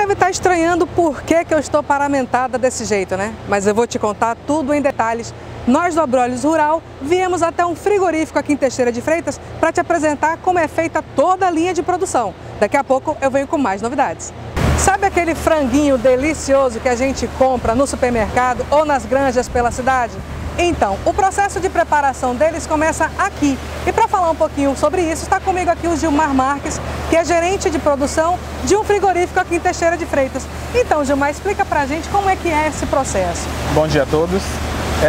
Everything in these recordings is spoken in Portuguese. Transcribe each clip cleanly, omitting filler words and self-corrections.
deve estar estranhando por que eu estou paramentada desse jeito, né? Mas eu vou te contar tudo em detalhes. Nós do Abrolhos Rural viemos até um frigorífico aqui em Teixeira de Freitas para te apresentar como é feita toda a linha de produção. Daqui a pouco eu venho com mais novidades. Sabe aquele franguinho delicioso que a gente compra no supermercado ou nas granjas pela cidade? Então, o processo de preparação deles começa aqui. E para falar um pouquinho sobre isso, está comigo aqui o Gilmar Marques, que é gerente de produção de um frigorífico aqui em Teixeira de Freitas. Então, Gilmar, explica pra gente como é que é esse processo. Bom dia a todos.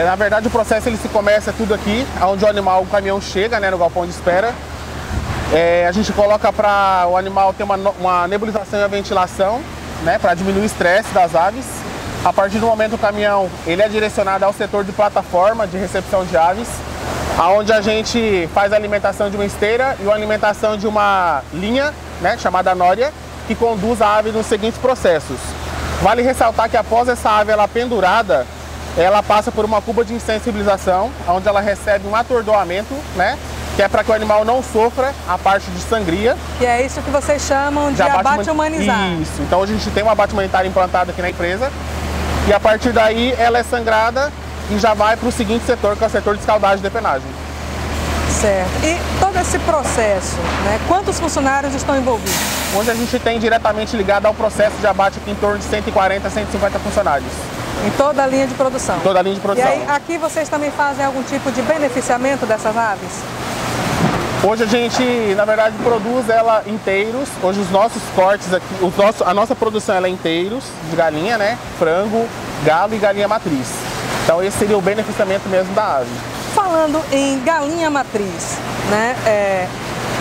Na verdade, o processo ele se começa tudo aqui, onde o caminhão chega, né, no galpão de espera. A gente coloca para o animal ter uma nebulização e a ventilação, né, para diminuir o estresse das aves. A partir do momento o caminhão ele é direcionado ao setor de plataforma de recepção de aves, onde a gente faz a alimentação de uma esteira e a alimentação de uma linha, né, chamada nória, que conduz a ave nos seguintes processos. Vale ressaltar que após essa ave ela pendurada, ela passa por uma cuba de insensibilização, onde ela recebe um atordoamento, né, que é para que o animal não sofra a parte de sangria. Que é isso que vocês chamam de abate humanizado. Isso, então hoje a gente tem um abate humanitário implantado aqui na empresa. E a partir daí ela é sangrada e já vai para o seguinte setor, que é o setor de escaldagem e depenagem. Certo. E todo esse processo, né? Quantos funcionários estão envolvidos? Hoje a gente tem diretamente ligado ao processo de abate aqui em torno de 140 a 150 funcionários. Em toda a linha de produção? Em toda a linha de produção. E aí aqui vocês também fazem algum tipo de beneficiamento dessas aves? Hoje a gente, na verdade, produz ela inteiros. Hoje os nossos cortes aqui, a nossa produção ela é inteiros de galinha, né? Frango, galo e galinha matriz. Então esse seria o beneficiamento mesmo da ave. Falando em galinha matriz, né?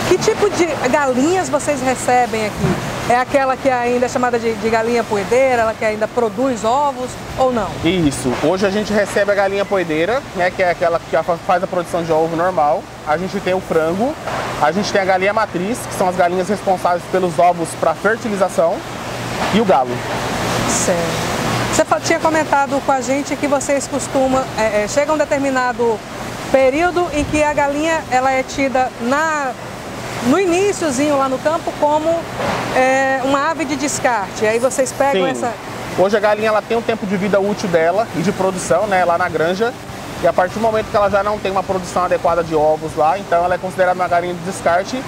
Que tipo de galinhas vocês recebem aqui? É aquela que ainda é chamada de galinha poedeira, ela que ainda produz ovos ou não? Isso. Hoje a gente recebe a galinha poedeira, né, que é aquela que faz a produção de ovo normal. A gente tem o frango, a gente tem a galinha matriz, que são as galinhas responsáveis pelos ovos para fertilização, e o galo. Certo. Você tinha comentado com a gente que vocês costumam, chega um determinado período em que a galinha ela é tida no iniciozinho lá no campo como uma ave de descarte. Aí vocês pegam Sim. essa... Hoje a galinha ela tem um tempo de vida útil dela e de produção, né, lá na granja. E a partir do momento que ela já não tem uma produção adequada de ovos lá, então ela é considerada uma galinha de descarte,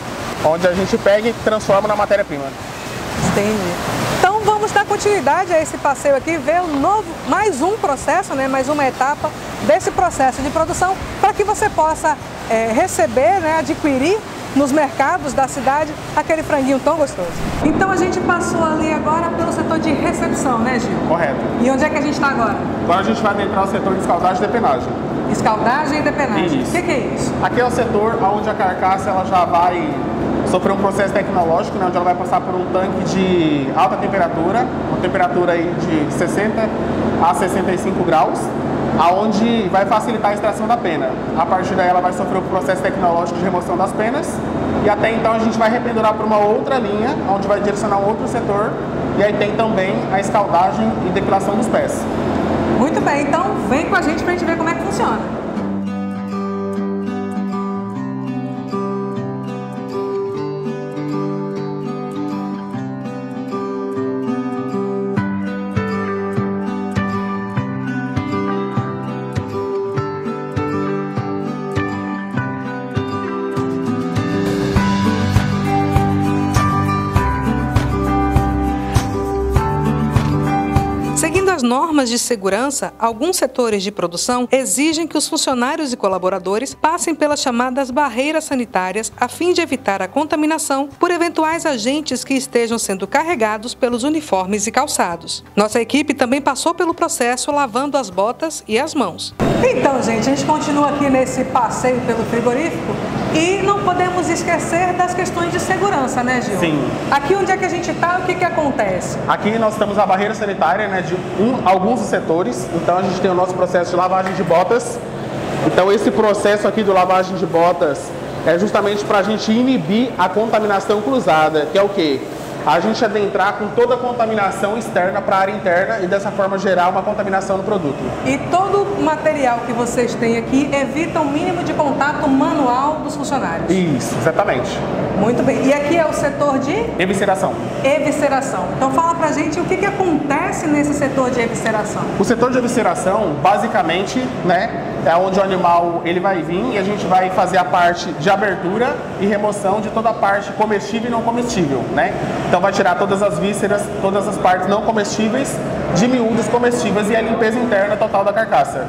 onde a gente pega e transforma na matéria-prima. Entendi. Então vamos dar continuidade a esse passeio aqui, ver mais um processo, né, mais uma etapa desse processo de produção, para que você possa receber, né, adquirir nos mercados da cidade aquele franguinho tão gostoso. Então a gente passou ali agora pelo setor de recepção, né, Gil? Correto. E onde é que a gente está agora? Agora a gente vai adentrar o setor de escaldagem e depenagem. Escaldagem e depenagem. Isso. O que é isso? Aqui é o setor onde a carcaça ela já vai sofrer um processo tecnológico, né, onde ela vai passar por um tanque de alta temperatura, uma temperatura aí de 60 a 65 graus, aonde vai facilitar a extração da pena. A partir daí ela vai sofrer o processo tecnológico de remoção das penas e até então a gente vai rependurar para uma outra linha, onde vai direcionar um outro setor e aí tem também a escaldagem e depilação dos pés. Muito bem, então vem com a gente para a gente ver como é que funciona. Seguindo as normas de segurança, alguns setores de produção exigem que os funcionários e colaboradores passem pelas chamadas barreiras sanitárias a fim de evitar a contaminação por eventuais agentes que estejam sendo carregados pelos uniformes e calçados. Nossa equipe também passou pelo processo lavando as botas e as mãos. Então, gente, a gente continua aqui nesse passeio pelo frigorífico e não podemos esquecer das questões de segurança, né, Gil? Sim. Aqui onde é que a gente está, o que acontece? Aqui nós temos a barreira sanitária, né, de alguns dos setores. Então a gente tem o nosso processo de lavagem de botas. Então esse processo aqui do lavagem de botas é justamente para a gente inibir a contaminação cruzada, que é o quê? A gente adentrar com toda a contaminação externa para a área interna e dessa forma gerar uma contaminação no produto. E todo o material que vocês têm aqui evita o mínimo de contato manual dos funcionários? Isso, exatamente. Muito bem. E aqui é o setor de? Evisceração. Evisceração. Então fala pra gente o que acontece nesse setor de evisceração. O setor de evisceração, basicamente, né, é onde o animal ele vai vir e a gente vai fazer a parte de abertura e remoção de toda a parte comestível e não comestível, né? Então vai tirar todas as vísceras, todas as partes não comestíveis de miúdos comestíveis e a limpeza interna total da carcaça.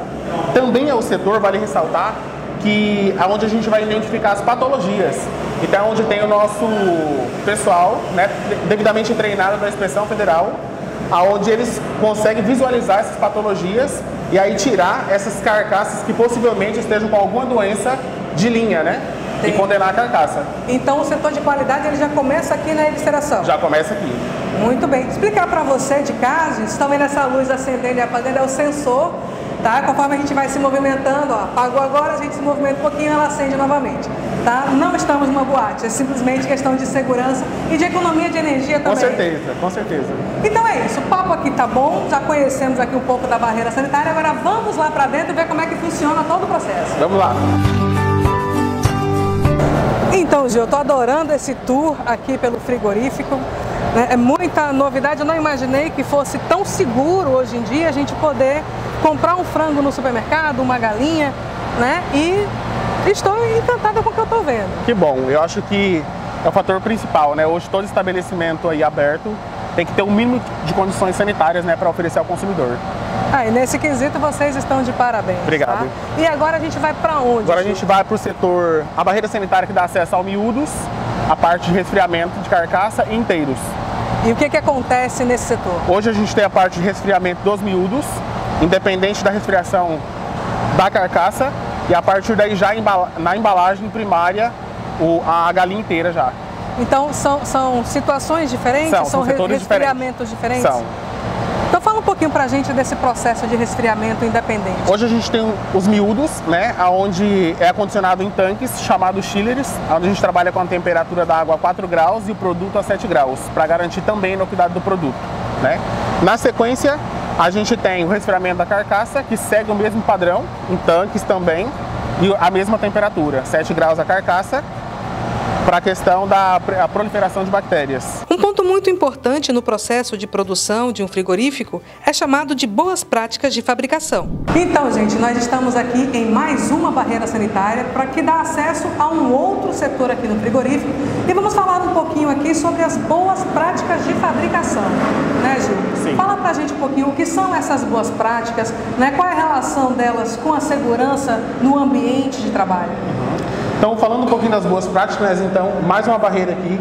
Também é o setor, vale ressaltar, que é onde a gente vai identificar as patologias. Então é onde tem o nosso pessoal, né, devidamente treinado da Inspeção Federal, aonde eles conseguem visualizar essas patologias e aí tirar essas carcaças que possivelmente estejam com alguma doença de linha, né? Sim. E condenar a carcaça. Então o setor de qualidade ele já começa aqui na evisceração? Já começa aqui. Muito bem. Explicar para você de casa, vocês estão vendo essa luz acendendo e apagando, é o sensor, tá? Conforme a gente vai se movimentando, ó, apagou agora, a gente se movimenta um pouquinho, ela acende novamente. Tá? Não estamos numa boate, é simplesmente questão de segurança e de economia de energia também. Com certeza, com certeza. Então é isso, o papo aqui tá bom, já conhecemos aqui um pouco da barreira sanitária, agora vamos lá para dentro e ver como é que funciona todo o processo. Vamos lá. Então, Gil, eu tô adorando esse tour aqui pelo frigorífico, né? É muita novidade, eu não imaginei que fosse tão seguro hoje em dia a gente poder comprar um frango no supermercado, uma galinha, né? E estou encantada com o que eu estou vendo. Que bom, eu acho que é o fator principal, né? Hoje todo estabelecimento aí aberto tem que ter um mínimo de condições sanitárias, né, para oferecer ao consumidor. Ah, e nesse quesito vocês estão de parabéns. Obrigado. Tá? E agora a gente vai para onde? Agora a gente vai para o setor, a barreira sanitária que dá acesso ao miúdos, a parte de resfriamento de carcaça e inteiros. E o que acontece nesse setor? Hoje a gente tem a parte de resfriamento dos miúdos, independente da resfriação da carcaça, e a partir daí já na embalagem primária a galinha inteira já. Então são situações diferentes? São resfriamentos diferentes? São. Então fala um pouquinho pra gente desse processo de resfriamento independente. Hoje a gente tem os miúdos, né, onde é acondicionado em tanques chamados chillers, onde a gente trabalha com a temperatura da água a 4 graus e o produto a 7 graus, para garantir também a inocuidade do produto, né? Na sequência, a gente tem o resfriamento da carcaça, que segue o mesmo padrão, em tanques também, e a mesma temperatura, 7 graus a carcaça, para a questão da proliferação de bactérias. Um ponto muito importante no processo de produção de um frigorífico é chamado de boas práticas de fabricação. Então, gente, nós estamos aqui em mais uma barreira sanitária para que dá acesso a um outro setor aqui no frigorífico e vamos falar um pouquinho aqui sobre as boas práticas de fabricação, né, Gil? Sim. Fala pra gente um pouquinho o que são essas boas práticas, né? Qual é a relação delas com a segurança no ambiente de trabalho? Então, falando um pouquinho das boas práticas, então, mais uma barreira aqui,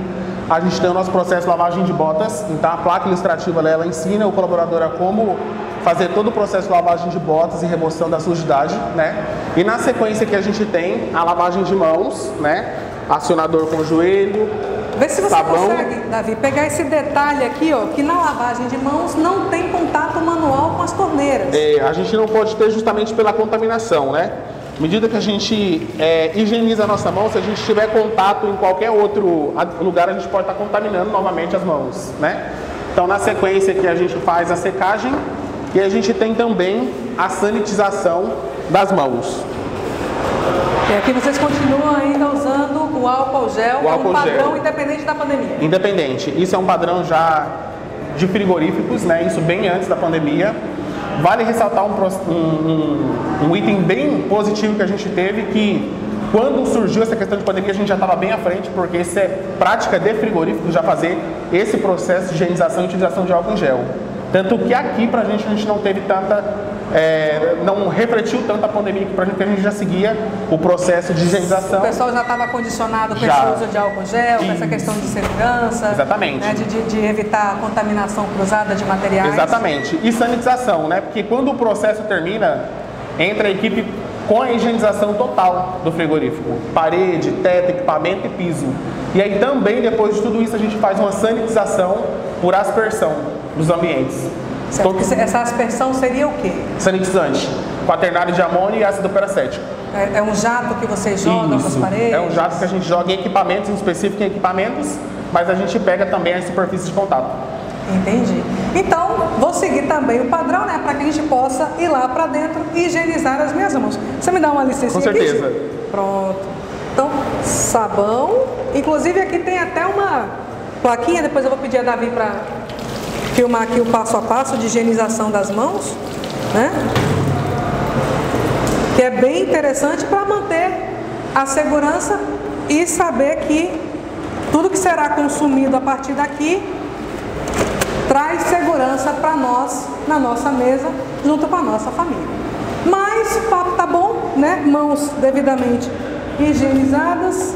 a gente tem o nosso processo de lavagem de botas. Então, a placa ilustrativa ela ensina o colaborador a como fazer todo o processo de lavagem de botas e remoção da sujidade, né? E na sequência que a gente tem a lavagem de mãos, né? Acionador com o joelho, vê se você sabão. Consegue, Davi, pegar esse detalhe aqui, ó, que na lavagem de mãos não tem contato manual com as torneiras. A gente não pode ter justamente pela contaminação, né? À medida que a gente higieniza a nossa mão, se a gente tiver contato em qualquer outro lugar, a gente pode estar contaminando novamente as mãos, né? Então, na sequência que a gente faz a secagem e a gente tem também a sanitização das mãos. E aqui vocês continuam ainda usando o álcool gel como padrão independente da pandemia? Independente. Isso é um padrão já de frigoríficos, né? Isso bem antes da pandemia. Vale ressaltar um item bem positivo que a gente teve, que quando surgiu essa questão de pandemia a gente já estava bem à frente, porque isso é prática de frigorífico já fazer esse processo de higienização e utilização de álcool em gel. Tanto que aqui pra gente a gente não teve tanta, não refletiu tanto a pandemia que pra gente, que a gente já seguia o processo de higienização. O pessoal já estava condicionado com esse uso de álcool gel, com essa questão de segurança. Exatamente. Né, de evitar a contaminação cruzada de materiais. Exatamente. E sanitização, né? Porque quando o processo termina, entra a equipe com a higienização total do frigorífico. Parede, teto, equipamento e piso. E aí também, depois de tudo isso, a gente faz uma sanitização por aspersão dos ambientes. Certo. Essa aspersão seria o quê? Sanitizante, quaternário de amônio e ácido peracético. É um jato que vocês jogam nas paredes? É um jato que a gente joga em equipamentos, em específico em equipamentos, mas a gente pega também as superfícies de contato. Entendi. Então, vou seguir também o padrão, né, para que a gente possa ir lá para dentro e higienizar as minhas mãos. Você me dá uma licença? Com certeza. Pronto. Então, sabão. Inclusive aqui tem até uma plaquinha, depois eu vou pedir a Davi para filmar aqui o passo a passo de higienização das mãos, né? Que é bem interessante para manter a segurança e saber que tudo que será consumido a partir daqui traz segurança para nós, na nossa mesa, junto com a nossa família. Mas o papo tá bom, né? Mãos devidamente higienizadas,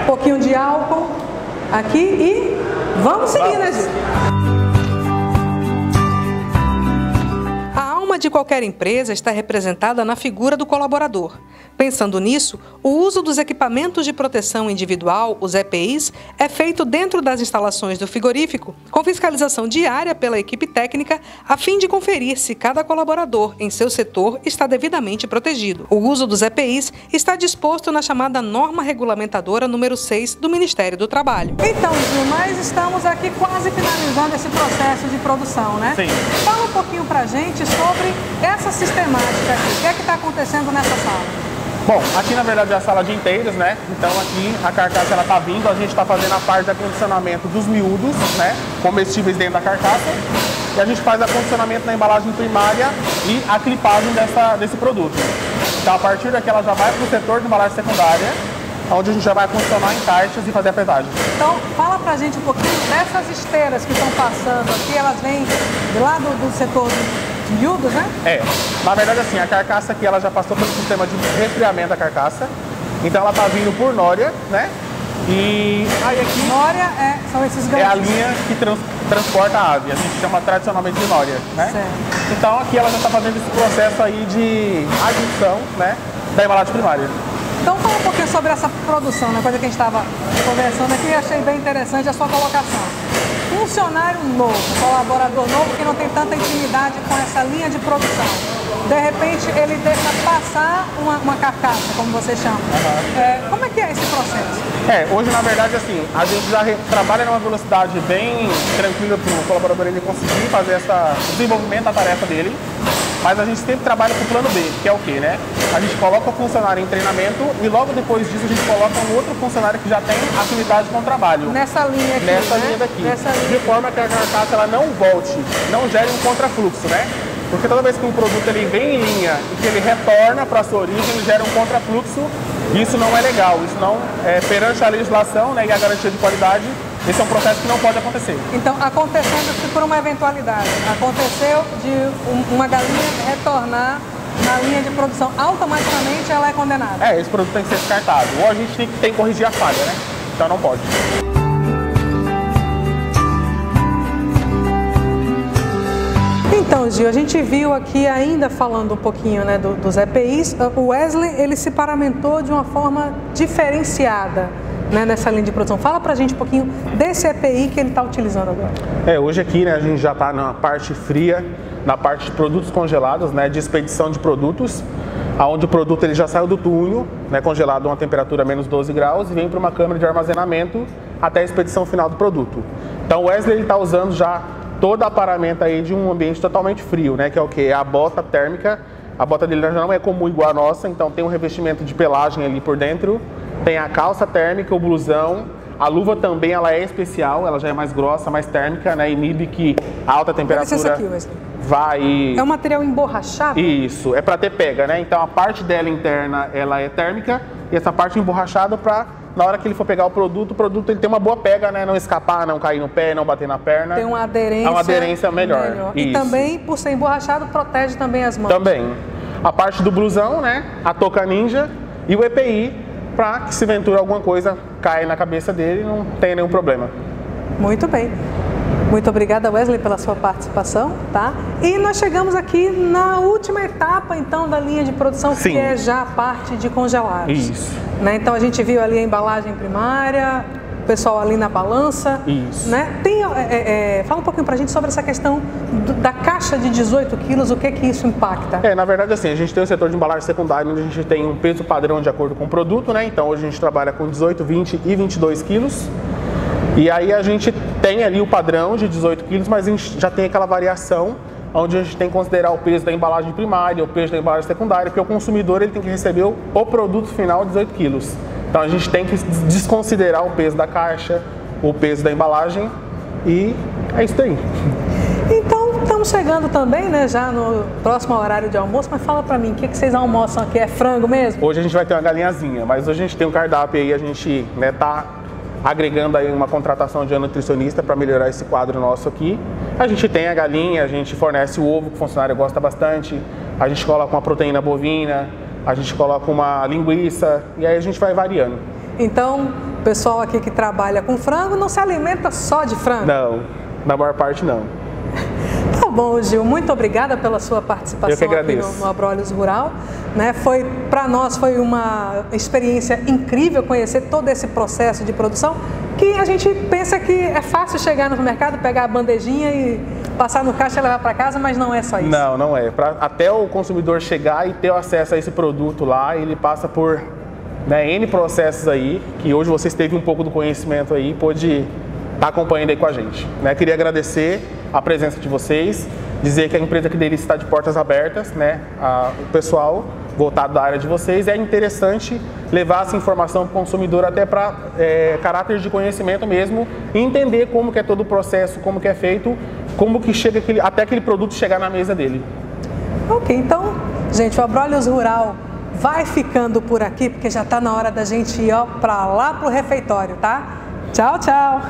um pouquinho de álcool aqui e vamos seguir, né, Gil? A alma de qualquer empresa está representada na figura do colaborador. Pensando nisso, o uso dos equipamentos de proteção individual, os EPIs, é feito dentro das instalações do frigorífico, com fiscalização diária pela equipe técnica, a fim de conferir se cada colaborador em seu setor está devidamente protegido. O uso dos EPIs está disposto na chamada Norma Regulamentadora número 6 do Ministério do Trabalho. Então, Gil, nós estamos aqui quase finalizando esse processo de produção, né? Sim. Fala um pouquinho pra gente sobre essa sistemática aqui. O que é que está acontecendo nessa sala? Bom, aqui na verdade é a sala de inteiros, né? Então aqui a carcaça ela tá vindo, a gente está fazendo a parte de acondicionamento dos miúdos, né? Comestíveis dentro da carcaça. E a gente faz acondicionamento na embalagem primária e a clipagem desse produto. Então a partir daqui ela já vai para o setor de embalagem secundária, onde a gente já vai acondicionar em caixas e fazer a pesagem. Então fala pra gente um pouquinho dessas esteiras que estão passando aqui, elas vêm lá do setor de miúdos, né? Na verdade assim, a carcaça aqui ela já passou pelo sistema de resfriamento da carcaça, então ela tá vindo por nória, né? E aí aqui... Nória são esses ganchos. É a linha que transporta a ave, a gente chama tradicionalmente de nória, né? Certo. Então aqui ela já está fazendo esse processo aí de adição, né, da embalagem primária. Então fala um pouquinho sobre essa produção, né? Coisa que a gente estava conversando aqui e achei bem interessante a sua colocação. Funcionário novo, colaborador novo que não tem tanta intimidade com essa linha de produção. De repente ele deixa passar uma carcaça, como você chama. Como é que é esse processo? Hoje na verdade assim, a gente já trabalha numa velocidade bem tranquila para o colaborador ele conseguir fazer o desenvolvimento da tarefa dele. Mas a gente sempre trabalha com o plano B, que é o quê, né? A gente coloca o funcionário em treinamento e logo depois disso a gente coloca um outro funcionário que já tem afinidade com o trabalho. Nessa linha aqui, Nessa linha daqui. De forma que a carcaça ela não volte, não gere um contrafluxo, né? Porque toda vez que um produto ele vem em linha e que ele retorna para a sua origem, ele gera um contrafluxo. Isso não é legal, isso não é perante a legislação, né, e a garantia de qualidade. Esse é um processo que não pode acontecer. Então, acontecendo por uma eventualidade, aconteceu de uma galinha retornar na linha de produção, automaticamente ela é condenada? Esse produto tem que ser descartado. Ou a gente tem que corrigir a falha, né? Então não pode. Então, Gil, a gente viu aqui ainda falando um pouquinho, né, dos EPIs, o Wesley ele se paramentou de uma forma diferenciada, né, nessa linha de produção. Fala pra gente um pouquinho desse EPI que ele está utilizando agora. Hoje aqui, né, a gente já está na parte fria, na parte de produtos congelados, né, de expedição de produtos, onde o produto ele já saiu do túnel, né, congelado a uma temperatura menos 12 graus e vem para uma câmara de armazenamento até a expedição final do produto. Então o Wesley está usando já toda a paramenta aí de um ambiente totalmente frio, né, que é o que? A bota térmica. A bota dele já não é comum igual a nossa, então tem um revestimento de pelagem ali por dentro, tem a calça térmica, o blusão, a luva também ela é especial, ela já é mais grossa, mais térmica, né, inibe que a alta temperatura aqui, Wesley. Vai... É um material emborrachado? Isso, é para ter pega, né, então a parte dela interna ela é térmica e essa parte emborrachada para na hora que ele for pegar o produto ele tem uma boa pega, né, não escapar, não cair no pé, não bater na perna. Tem uma aderência, melhor. E também, por ser emborrachado, protege também as mãos. Também. A parte do blusão, né, a touca ninja e o EPI, para que se ventura alguma coisa caia na cabeça dele e não tenha nenhum problema. Muito bem. Muito obrigada, Wesley, pela sua participação, tá? E nós chegamos aqui na última etapa, então, da linha de produção, Sim. que é já a parte de congelados. Isso. Né? Então, a gente viu ali a embalagem primária, o pessoal ali na balança. Isso. Né? Fala um pouquinho pra gente sobre essa questão da caixa de 18 quilos, o que isso impacta? Na verdade, assim, a gente tem o setor de embalagem secundária, onde a gente tem um peso padrão de acordo com o produto, né? Então, hoje a gente trabalha com 18, 20 e 22 quilos. E aí a gente tem ali o padrão de 18 quilos, mas a gente já tem aquela variação onde a gente tem que considerar o peso da embalagem primária, o peso da embalagem secundária, porque o consumidor ele tem que receber o produto final de 18 quilos. Então a gente tem que desconsiderar o peso da caixa, o peso da embalagem e é isso aí. Então, estamos chegando também, né, já no próximo horário de almoço, mas fala pra mim, o que vocês almoçam aqui? É frango mesmo? Hoje a gente vai ter uma galinhazinha, mas hoje a gente tem um cardápio aí, a gente, né, tá agregando aí uma contratação de um nutricionista para melhorar esse quadro nosso aqui. A gente tem a galinha, a gente fornece o ovo, que o funcionário gosta bastante, a gente coloca uma proteína bovina, a gente coloca uma linguiça e aí a gente vai variando. Então, o pessoal aqui que trabalha com frango não se alimenta só de frango? Não, na maior parte não. Tá bom, Gil, muito obrigada pela sua participação aqui no Abrolhos Rural. Né? Para nós foi uma experiência incrível conhecer todo esse processo de produção, que a gente pensa que é fácil chegar no mercado, pegar a bandejinha e passar no caixa e levar para casa, mas não é só isso. Não, não é. Até o consumidor chegar e ter acesso a esse produto lá, ele passa por, né, N processos aí, que hoje vocês teve um pouco do conhecimento aí, pôde estar acompanhando aí com a gente. Né? Queria agradecer a presença de vocês, dizer que a empresa aqui deles está de portas abertas, né? O pessoal voltado da área de vocês, é interessante levar essa informação para o consumidor até para caráter de conhecimento mesmo, e entender como que é todo o processo, como que é feito, como que chega até aquele produto chegar na mesa dele. Ok, então, gente, o Abrolhos Rural vai ficando por aqui, porque já está na hora da gente ir para lá para o refeitório, tá? Tchau, tchau!